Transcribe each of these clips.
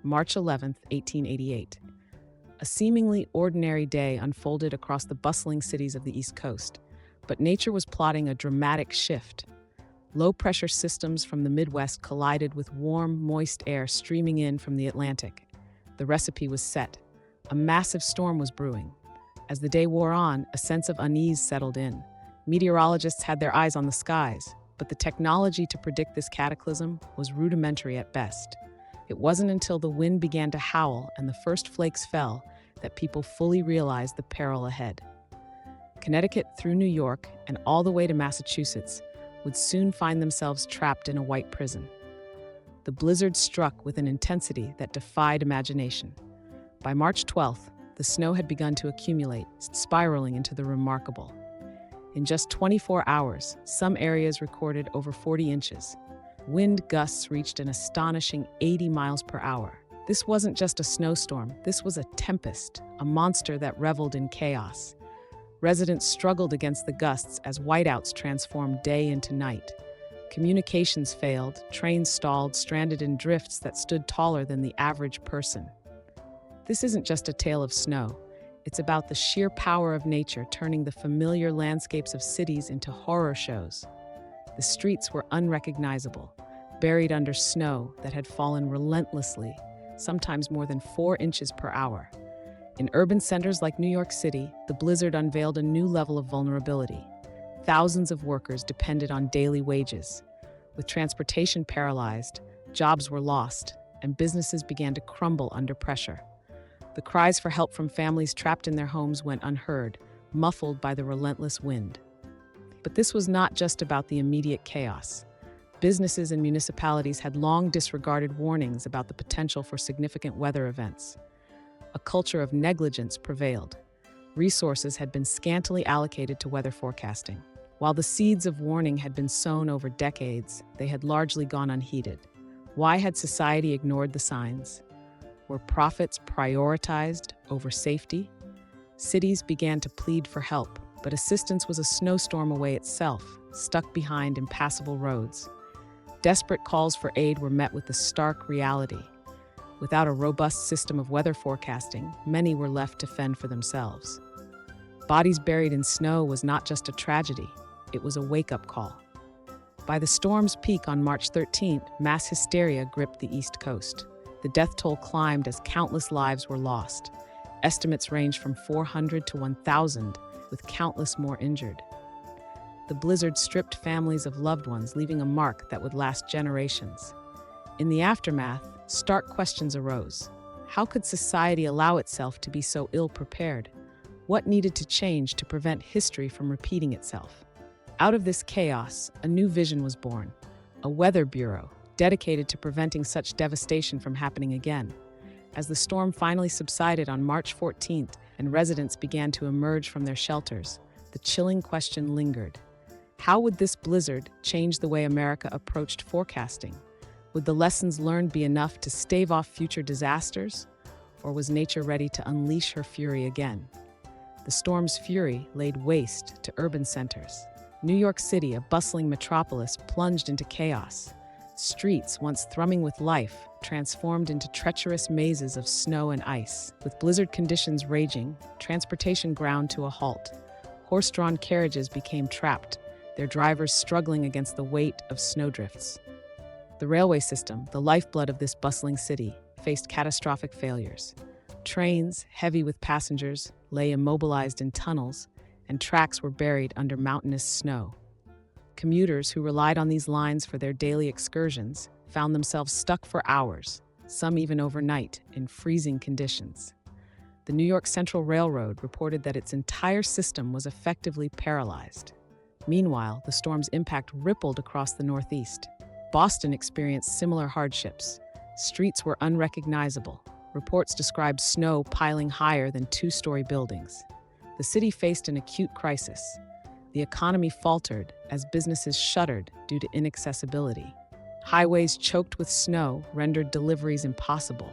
March 11, 1888. A seemingly ordinary day unfolded across the bustling cities of the East Coast, but nature was plotting a dramatic shift. Low-pressure systems from the Midwest collided with warm, moist air streaming in from the Atlantic. The recipe was set. A massive storm was brewing. As the day wore on, a sense of unease settled in. Meteorologists had their eyes on the skies, but the technology to predict this cataclysm was rudimentary at best. It wasn't until the wind began to howl and the first flakes fell that people fully realized the peril ahead. Connecticut through New York and all the way to Massachusetts would soon find themselves trapped in a white prison. The blizzard struck with an intensity that defied imagination. By March 12th, the snow had begun to accumulate, spiraling into the remarkable. In just 24 hours, some areas recorded over 40 inches. Wind gusts reached an astonishing 80 miles per hour. This wasn't just a snowstorm, this was a tempest, a monster that reveled in chaos. Residents struggled against the gusts as whiteouts transformed day into night. Communications failed, trains stalled, stranded in drifts that stood taller than the average person. This isn't just a tale of snow. It's about the sheer power of nature turning the familiar landscapes of cities into horror shows. The streets were unrecognizable, buried under snow that had fallen relentlessly, sometimes more than 4 inches per hour. In urban centers like New York City, the blizzard unveiled a new level of vulnerability. Thousands of workers depended on daily wages. With transportation paralyzed, jobs were lost, and businesses began to crumble under pressure. The cries for help from families trapped in their homes went unheard, muffled by the relentless wind. But this was not just about the immediate chaos. Businesses and municipalities had long disregarded warnings about the potential for significant weather events. A culture of negligence prevailed. Resources had been scantily allocated to weather forecasting. While the seeds of warning had been sown over decades, they had largely gone unheeded. Why had society ignored the signs? Were profits prioritized over safety? Cities began to plead for help, but assistance was a snowstorm away itself, stuck behind impassable roads. Desperate calls for aid were met with the stark reality. Without a robust system of weather forecasting, many were left to fend for themselves. Bodies buried in snow was not just a tragedy, it was a wake-up call. By the storm's peak on March 13th, mass hysteria gripped the East Coast. The death toll climbed as countless lives were lost. Estimates ranged from 400 to 1,000, with countless more injured. The blizzard stripped families of loved ones, leaving a mark that would last generations. In the aftermath, stark questions arose. How could society allow itself to be so ill-prepared? What needed to change to prevent history from repeating itself? Out of this chaos, a new vision was born: a weather bureau, dedicated to preventing such devastation from happening again. As the storm finally subsided on March 14th and residents began to emerge from their shelters, the chilling question lingered. How would this blizzard change the way America approached forecasting? Would the lessons learned be enough to stave off future disasters? Or was nature ready to unleash her fury again? The storm's fury laid waste to urban centers. New York City, a bustling metropolis, plunged into chaos. Streets, once thrumming with life, transformed into treacherous mazes of snow and ice. With blizzard conditions raging, transportation ground to a halt. Horse-drawn carriages became trapped, their drivers struggling against the weight of snowdrifts. The railway system, the lifeblood of this bustling city, faced catastrophic failures. Trains, heavy with passengers, lay immobilized in tunnels, and tracks were buried under mountainous snow. Commuters who relied on these lines for their daily excursions found themselves stuck for hours, some even overnight, in freezing conditions. The New York Central Railroad reported that its entire system was effectively paralyzed. Meanwhile, the storm's impact rippled across the Northeast. Boston experienced similar hardships. Streets were unrecognizable. Reports described snow piling higher than 2-story buildings. The city faced an acute crisis. The economy faltered as businesses shuttered due to inaccessibility. Highways choked with snow rendered deliveries impossible.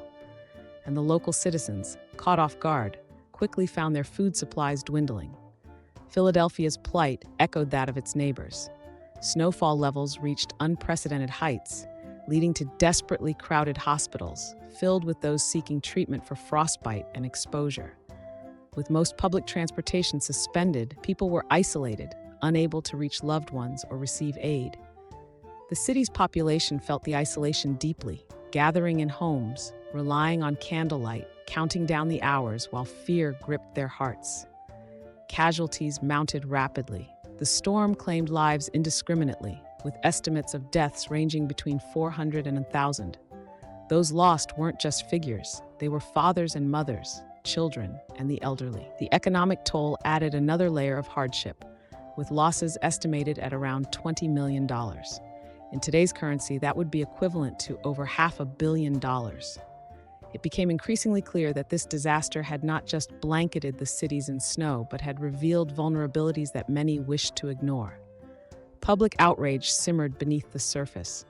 And the local citizens, caught off guard, quickly found their food supplies dwindling. Philadelphia's plight echoed that of its neighbors. Snowfall levels reached unprecedented heights, leading to desperately crowded hospitals filled with those seeking treatment for frostbite and exposure. With most public transportation suspended, people were isolated, unable to reach loved ones or receive aid. The city's population felt the isolation deeply, gathering in homes, relying on candlelight, counting down the hours while fear gripped their hearts. Casualties mounted rapidly. The storm claimed lives indiscriminately, with estimates of deaths ranging between 400 and 1,000. Those lost weren't just figures, they were fathers and mothers, children, and the elderly. The economic toll added another layer of hardship, with losses estimated at around $20 million. In today's currency, that would be equivalent to over $500 million. It became increasingly clear that this disaster had not just blanketed the cities in snow, but had revealed vulnerabilities that many wished to ignore. Public outrage simmered beneath the surface.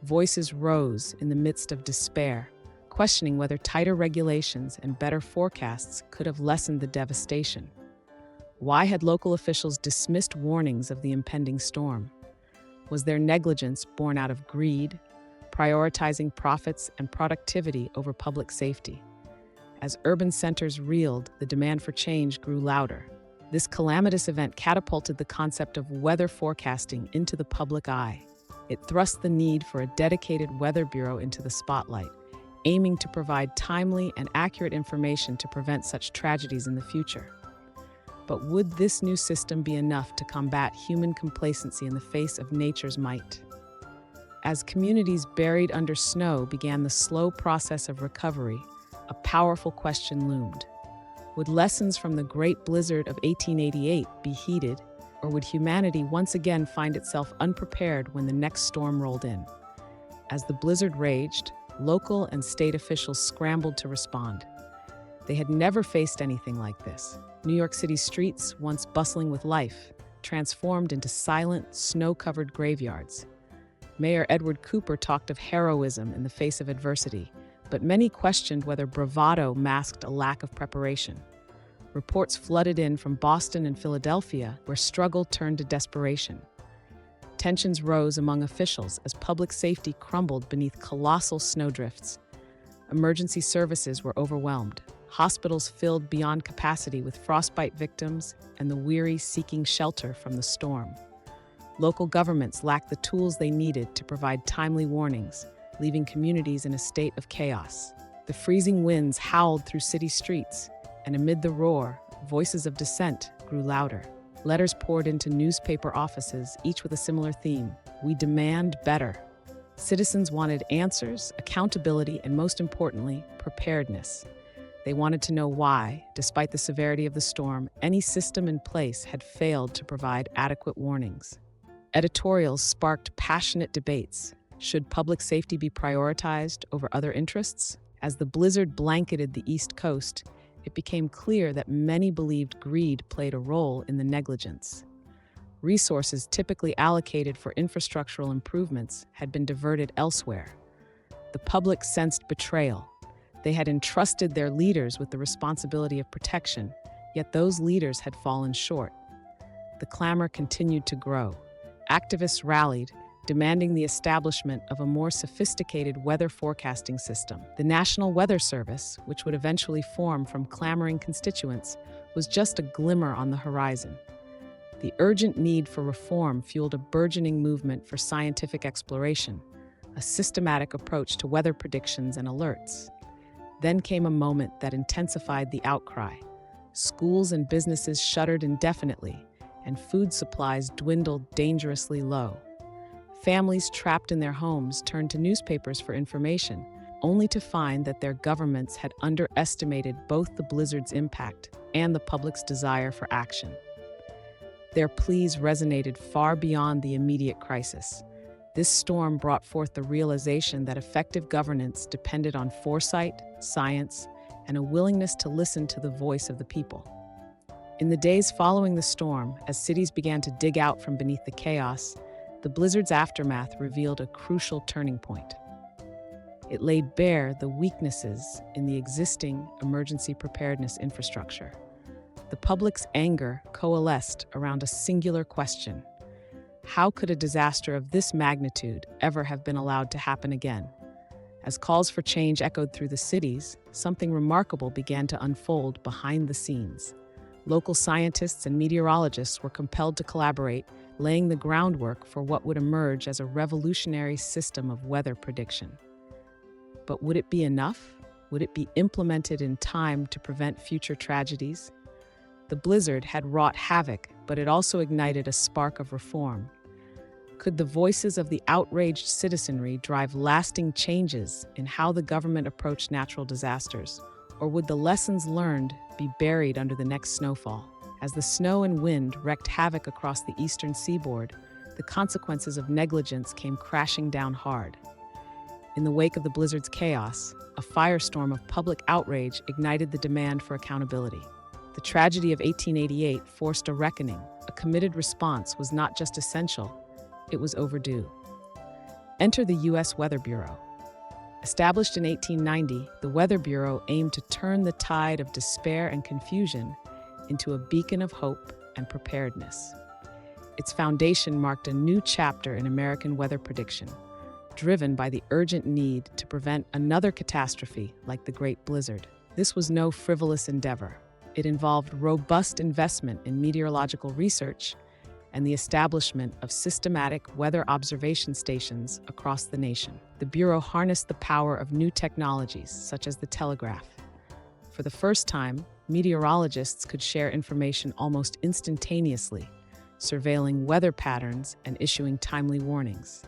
Voices rose in the midst of despair, questioning whether tighter regulations and better forecasts could have lessened the devastation. Why had local officials dismissed warnings of the impending storm? Was their negligence born out of greed, prioritizing profits and productivity over public safety? As urban centers reeled, the demand for change grew louder. This calamitous event catapulted the concept of weather forecasting into the public eye. It thrust the need for a dedicated weather bureau into the spotlight, aiming to provide timely and accurate information to prevent such tragedies in the future. But would this new system be enough to combat human complacency in the face of nature's might? As communities buried under snow began the slow process of recovery, a powerful question loomed. Would lessons from the Great Blizzard of 1888 be heeded, or would humanity once again find itself unprepared when the next storm rolled in? As the blizzard raged, local and state officials scrambled to respond. They had never faced anything like this. New York City's streets, once bustling with life, transformed into silent, snow-covered graveyards. Mayor Edward Cooper talked of heroism in the face of adversity, but many questioned whether bravado masked a lack of preparation. Reports flooded in from Boston and Philadelphia, where struggle turned to desperation. Tensions rose among officials as public safety crumbled beneath colossal snowdrifts. Emergency services were overwhelmed, hospitals filled beyond capacity with frostbite victims and the weary seeking shelter from the storm. Local governments lacked the tools they needed to provide timely warnings, leaving communities in a state of chaos. The freezing winds howled through city streets, and amid the roar, voices of dissent grew louder. Letters poured into newspaper offices, each with a similar theme: "We demand better." Citizens wanted answers, accountability, and most importantly, preparedness. They wanted to know why, despite the severity of the storm, any system in place had failed to provide adequate warnings. Editorials sparked passionate debates. Should public safety be prioritized over other interests? As the blizzard blanketed the East Coast, it became clear that many believed greed played a role in the negligence. Resources typically allocated for infrastructural improvements had been diverted elsewhere. The public sensed betrayal. They had entrusted their leaders with the responsibility of protection, yet those leaders had fallen short. The clamor continued to grow. Activists rallied, demanding the establishment of a more sophisticated weather forecasting system. The National Weather Service, which would eventually form from clamoring constituents, was just a glimmer on the horizon. The urgent need for reform fueled a burgeoning movement for scientific exploration, a systematic approach to weather predictions and alerts. Then came a moment that intensified the outcry. Schools and businesses shuttered indefinitely, and food supplies dwindled dangerously low. Families trapped in their homes turned to newspapers for information, only to find that their governments had underestimated both the blizzard's impact and the public's desire for action. Their pleas resonated far beyond the immediate crisis. This storm brought forth the realization that effective governance depended on foresight, science, and a willingness to listen to the voice of the people. In the days following the storm, as cities began to dig out from beneath the chaos, the blizzard's aftermath revealed a crucial turning point. It laid bare the weaknesses in the existing emergency preparedness infrastructure. The public's anger coalesced around a singular question: How could a disaster of this magnitude ever have been allowed to happen again? As calls for change echoed through the cities, something remarkable began to unfold behind the scenes. Local scientists and meteorologists were compelled to collaborate, laying the groundwork for what would emerge as a revolutionary system of weather prediction. But would it be enough? Would it be implemented in time to prevent future tragedies? The blizzard had wrought havoc, but it also ignited a spark of reform. Could the voices of the outraged citizenry drive lasting changes in how the government approached natural disasters? Or would the lessons learned be buried under the next snowfall? As the snow and wind wreaked havoc across the eastern seaboard, the consequences of negligence came crashing down hard. In the wake of the blizzard's chaos, a firestorm of public outrage ignited the demand for accountability. The tragedy of 1888 forced a reckoning. A committed response was not just essential, it was overdue. Enter the U.S. Weather Bureau. Established in 1890, the Weather Bureau aimed to turn the tide of despair and confusion into a beacon of hope and preparedness. Its foundation marked a new chapter in American weather prediction, driven by the urgent need to prevent another catastrophe like the Great Blizzard. This was no frivolous endeavor. It involved robust investment in meteorological research and the establishment of systematic weather observation stations across the nation. The Bureau harnessed the power of new technologies, such as the telegraph. For the first time, meteorologists could share information almost instantaneously, surveilling weather patterns and issuing timely warnings.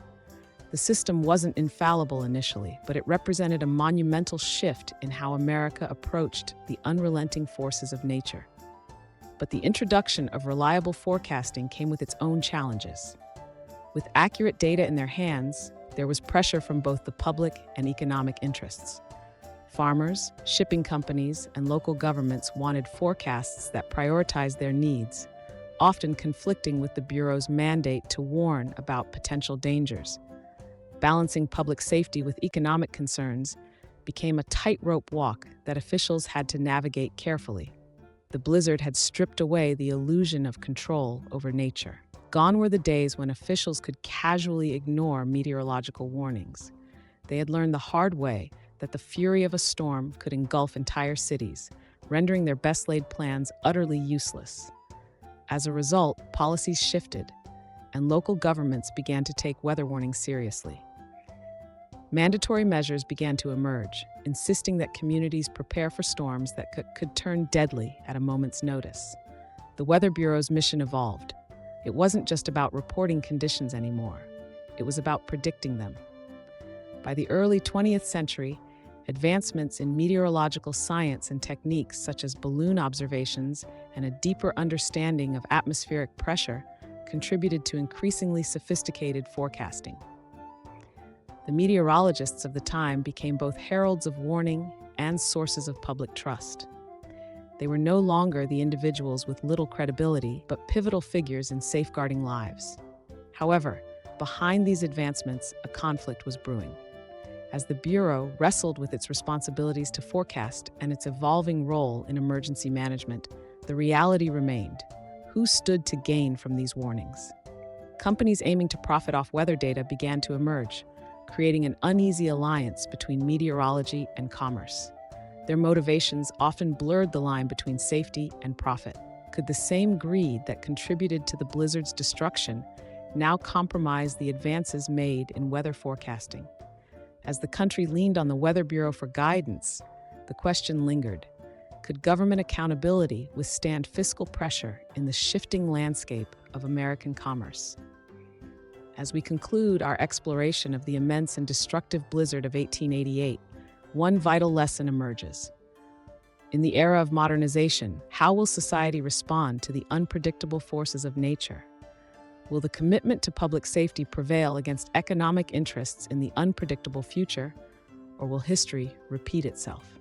The system wasn't infallible initially, but it represented a monumental shift in how America approached the unrelenting forces of nature. But the introduction of reliable forecasting came with its own challenges. With accurate data in their hands, there was pressure from both the public and economic interests. Farmers, shipping companies, and local governments wanted forecasts that prioritized their needs, often conflicting with the Bureau's mandate to warn about potential dangers. Balancing public safety with economic concerns became a tightrope walk that officials had to navigate carefully. The blizzard had stripped away the illusion of control over nature. Gone were the days when officials could casually ignore meteorological warnings. They had learned the hard way that the fury of a storm could engulf entire cities, rendering their best-laid plans utterly useless. As a result, policies shifted, and local governments began to take weather warnings seriously. Mandatory measures began to emerge, insisting that communities prepare for storms that could turn deadly at a moment's notice. The Weather Bureau's mission evolved. It wasn't just about reporting conditions anymore. It was about predicting them. By the early 20th century, advancements in meteorological science and techniques such as balloon observations and a deeper understanding of atmospheric pressure contributed to increasingly sophisticated forecasting. The meteorologists of the time became both heralds of warning and sources of public trust. They were no longer the individuals with little credibility, but pivotal figures in safeguarding lives. However, behind these advancements, a conflict was brewing. As the Bureau wrestled with its responsibilities to forecast and its evolving role in emergency management, the reality remained: who stood to gain from these warnings? Companies aiming to profit off weather data began to emerge, creating an uneasy alliance between meteorology and commerce. Their motivations often blurred the line between safety and profit. Could the same greed that contributed to the blizzard's destruction now compromise the advances made in weather forecasting? As the country leaned on the Weather Bureau for guidance, the question lingered: could government accountability withstand fiscal pressure in the shifting landscape of American commerce? As we conclude our exploration of the immense and destructive blizzard of 1888, one vital lesson emerges. In the era of modernization, how will society respond to the unpredictable forces of nature? Will the commitment to public safety prevail against economic interests in the unpredictable future, or will history repeat itself?